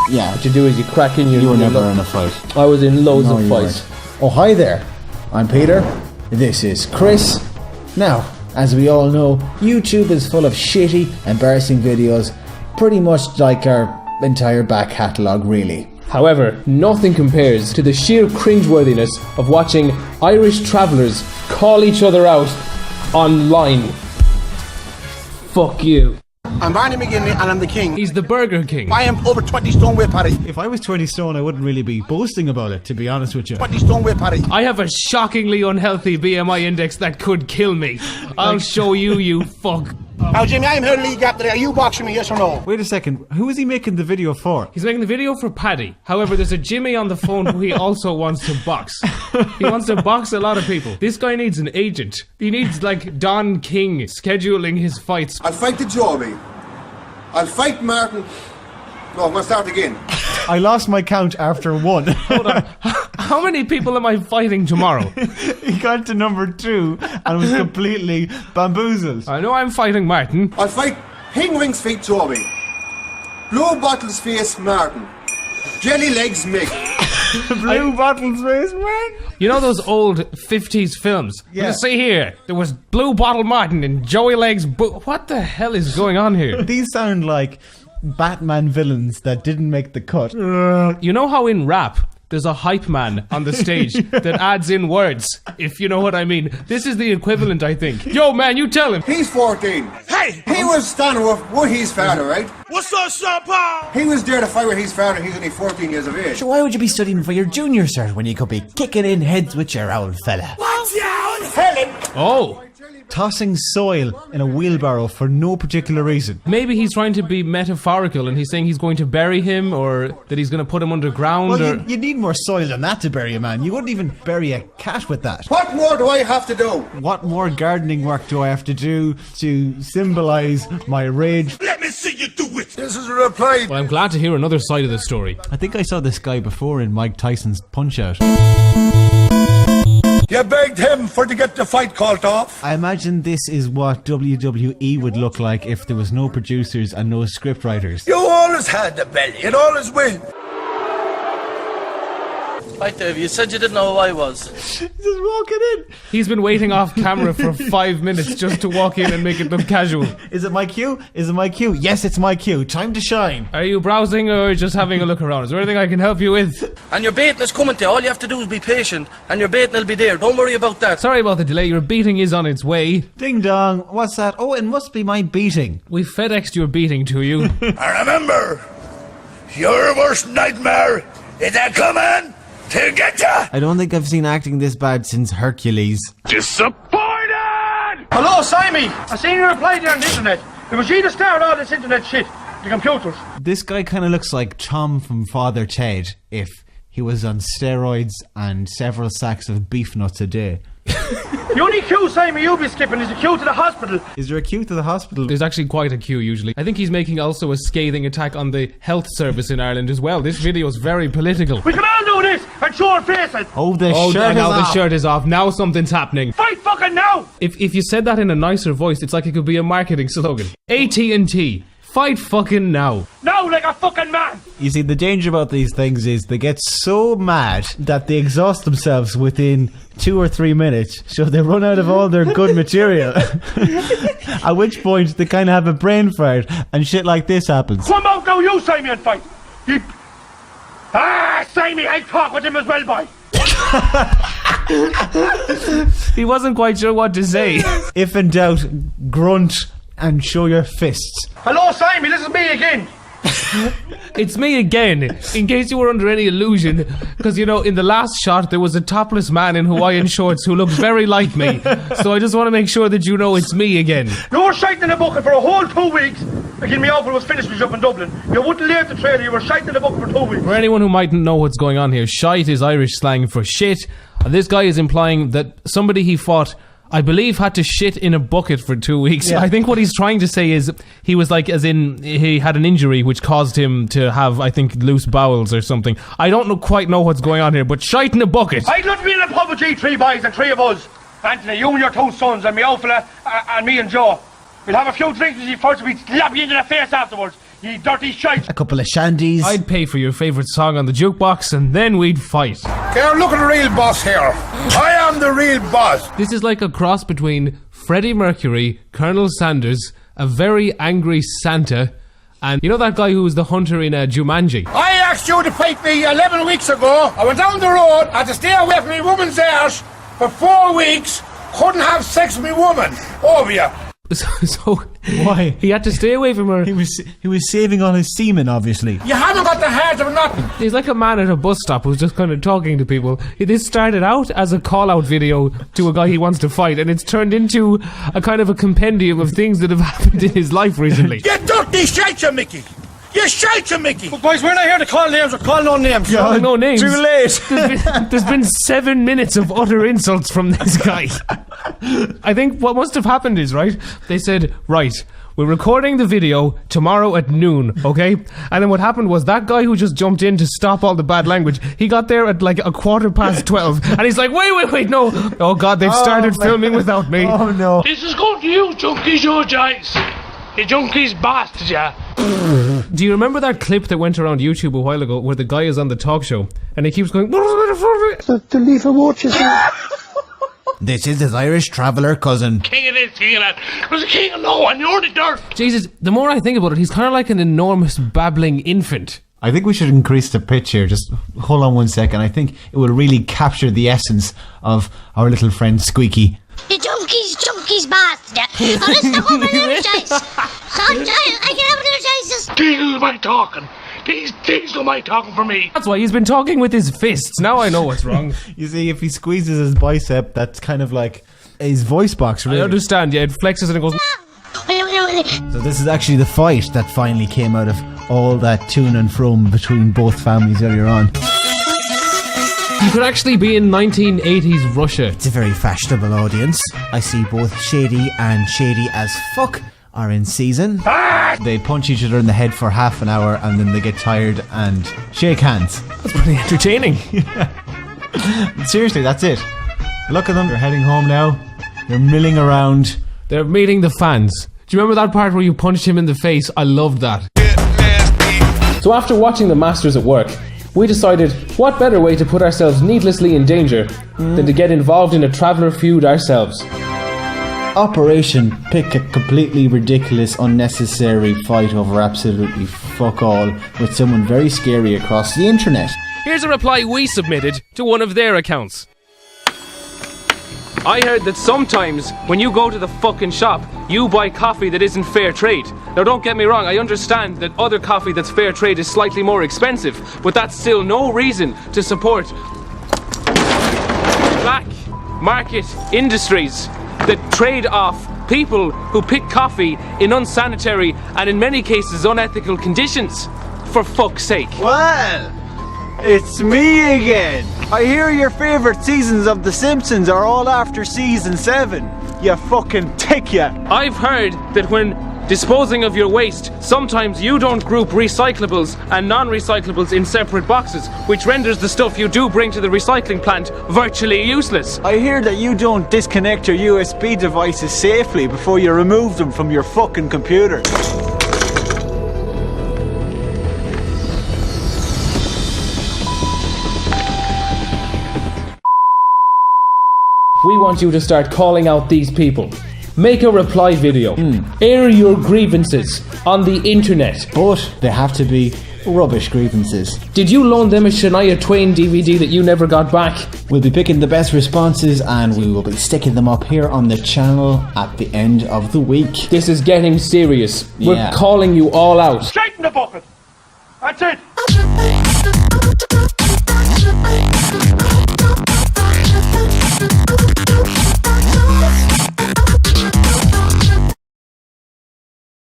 Yeah. What you do is you crack in your... You were never in a fight. I was in loads No, of you fights. weren't. Oh, hi there. I'm Peter. This is Chris. Now, as we all know, YouTube is full of shitty, embarrassing videos, pretty much like our entire back catalogue, really. However, nothing compares to the sheer cringeworthiness of watching Irish travellers call each other out online. Fuck you. I'm Barney McGinley and I'm the king. He's the Burger King. I am over 20 stone weight, Paddy. If I was 20 stone, I wouldn't really be boasting about it, to be honest with you. 20 stone weight, Paddy. I have a shockingly unhealthy BMI index that could kill me. I'll show you, you fuck. Now, Jimmy, I'm here to lead gap today. Are you boxing me, yes or no? Wait a second, who is he making the video for? He's making the video for Paddy. However, there's a Jimmy on the phone who he also wants to box. He wants to box a lot of people. This guy needs an agent. He needs, like, Don King scheduling his fights. I'll fight the Joby. I'll fight Martin. No, I'm going to start again. I lost my count after one. Hold on. How many people am I fighting tomorrow? He got to number 2 and was completely bamboozled. I know I'm fighting Martin. I'll fight Hingwing's feet Joby. Blue Bottle's face Martin. Jelly Legs Mick. Blue Bottle's face, man. You know those old 50s films? Yeah. Let's see here. There was Blue Bottle Martin and Joey Legs. What the hell is going on here? These sound like Batman villains that didn't make the cut. You know how in rap there's a hype man on the stage that adds in words, if you know what I mean. This is the equivalent, I think. Yo, man, you tell him. He's 14. Hey! He was standing with his father, right? What's up, Sean Paul? He was there to fight with his father. He's only 14 years of age. So why would you be studying for your junior cert when you could be kicking in heads with your old fella? Oh, Tossing soil in a wheelbarrow for no particular reason. maybe he's trying to be metaphorical and he's saying he's going to bury him or that he's going to put him underground. Well, or... you need more soil than that to bury a man. You wouldn't even bury a cat with that. What more do I have to do? What more gardening work do I have to do to symbolise my rage? Let me see you do it. This is a reply. Well, I'm glad to hear another side of the story. I think I saw this guy before in Mike Tyson's Punch-Out. You begged him for to get the fight called off. I imagine this is what WWE would look like if there was no producers and no scriptwriters. You always had the belly. It always will. Right, Dave, you said you didn't know who I was. Just walking in. He's been waiting off camera for 5 minutes just to walk in and make it look casual. Is it my cue? Is it my cue? Yes, it's my cue. Time to shine. Are you browsing or just having a look around? Is there anything I can help you with? And your baiting is coming to you. All you have to do is be patient, and your baiting will be there. Don't worry about that. Sorry about the delay, your beating is on its way. Ding dong. What's that? Oh, it must be my beating. We FedExed your beating to you. And remember, your worst nightmare is a coming to get ya. I don't think I've seen acting this bad since Hercules. Hello, Simon. I seen your reply there on the internet. It was you that started all this internet shit. The computers. This guy kind of looks like Tom from Father Ted if he was on steroids and several sacks of beef nuts a day. The only queue, Simon, you'll be skipping is the queue to the hospital. Is there a queue to the hospital? There's actually quite a queue usually. I think he's making also a scathing attack on the health service in Ireland as well. This video is very political. We can all do this and show our faces. Oh, the Oh, shirt is now the off. shirt is off. Now something's happening. Fight fucking now. If you said that in a nicer voice, it's like it could be a marketing slogan. AT&T. Fight fucking now. Now like a fucking man. You see, the danger about these things is they get so mad that they exhaust themselves within 2 or 3 minutes, so they run out of all their good material. At which point they kind of have a brain fart and shit like this happens. Come out now, you, Simon, and fight. You... Simon, I talk with him as well, boy. He wasn't quite sure what to say. If in doubt, grunt and show your fists. Hello, Simon, this is me again. It's me again, in case you were under any illusion, because you know, in the last shot there was a topless man in Hawaiian shorts who looked very like me, so I just want to make sure that you know it's me again. You were shite in the bucket for a whole 2 weeks. Again, me offer was finished with you up in Dublin. You wouldn't leave the trailer, you were shite in the bucket for 2 weeks. For anyone who mightn't know what's going on here, shite is Irish slang for shit, and this guy is implying that somebody he fought, I believe, had to shit in a bucket for 2 weeks. Yeah. I think what he's trying to say is he was like, as in, he had an injury which caused him to have, I think, loose bowels or something. I don't quite know what's going on here, but shite in a bucket. I'd love to be in a pub with you 3 boys and 3 of us. Anthony, you and your 2 sons and me old fella and me and Joe. We'll have a few drinks with you first and we'll slap you into the face afterwards. you dirty shite. A couple of shandies. I'd pay for your favourite song on the jukebox and then we'd fight. Here, look at the real boss here. I am the real boss. This is like a cross between Freddie Mercury, Colonel Sanders, a very angry Santa, and you know that guy who was the hunter in Jumanji? I asked you to fight me 11 weeks ago. I went down the road, I had to stay away from my woman's arse for 4 weeks. Couldn't have sex with me woman. Over you. So Why? he had to stay away from her. He was saving all his semen, obviously. You haven't got the heart of nothing. He's like a man at a bus stop who's just kind of talking to people. This started out as a call-out video to a guy he wants to fight, and it's turned into a kind of a compendium of things that have happened in his life recently. You dirty shite, you Mickey. You shite, you Mickey. But boys, we're not here to call names or call no names. Oh, no names. Too late. There's been 7 minutes of utter insults from this guy. I think what must have happened is, right, they said, right, we're recording the video tomorrow at noon, okay? And then what happened was that guy who just jumped in to stop all the bad language, he got there at like 12:15, and he's like, wait, no. Oh God, they've started filming without me. Oh no. This is going to you, junkies, you guys. You junkies bastards, yeah. Do you remember that clip that went around YouTube a while ago where the guy is on the talk show and he keeps going, This is his Irish traveller cousin. King of this, king of that. There's a king of no one, you're the dirt. Jesus, the more I think about it, he's kind of like an enormous babbling infant. I think we should increase the pitch here. Just hold on 1 second. I think it will really capture the essence of our little friend Squeaky. You junkies bastard. Oh, let's not go for another choice. I can have another choice. These am I talking. These am I talking for me. That's why he's been talking with his fists. Now I know what's wrong. You see, if he squeezes his bicep, that's kind of like his voice box, really. I understand, yeah, it flexes and it goes. So this is actually the fight that finally came out of all that to and from between both families earlier on. You could actually be in 1980s Russia. It's a very fashionable audience. I see both Shady and Shady as fuck are in season. They punch each other in the head for half an hour and then they get tired and shake hands. That's pretty entertaining. Seriously, that's it. Look at them. They're heading home now. They're milling around. They're meeting the fans. Do you remember that part where you punched him in the face? I loved that. So after watching the Masters at work, we decided what better way to put ourselves needlessly in danger than to get involved in a traveller feud ourselves. Operation pick a completely ridiculous, unnecessary fight over absolutely fuck all with someone very scary across the internet. Here's a reply we submitted to one of their accounts. I heard that sometimes when you go to the fucking shop, you buy coffee that isn't fair trade. Now don't get me wrong, I understand that other coffee that's fair trade is slightly more expensive, but that's still no reason to support black market industries that trade off people who pick coffee in unsanitary and in many cases unethical conditions. For fuck's sake. Well, it's me again. I hear your favourite seasons of The Simpsons are all after season 7. You fucking tick ya. I've heard that when disposing of your waste, sometimes you don't group recyclables and non-recyclables in separate boxes, which renders the stuff you do bring to the recycling plant virtually useless. I hear that you don't disconnect your USB devices safely before you remove them from your fucking computer. We want you to start calling out these people. Make a reply video. Air your grievances on the internet. But they have to be rubbish grievances. Did you loan them a Shania Twain DVD that you never got back? We'll be picking the best responses and we will be sticking them up here on the channel at the end of the week. This is getting serious. We're Yeah. calling you all out. Straight in the bucket. That's it.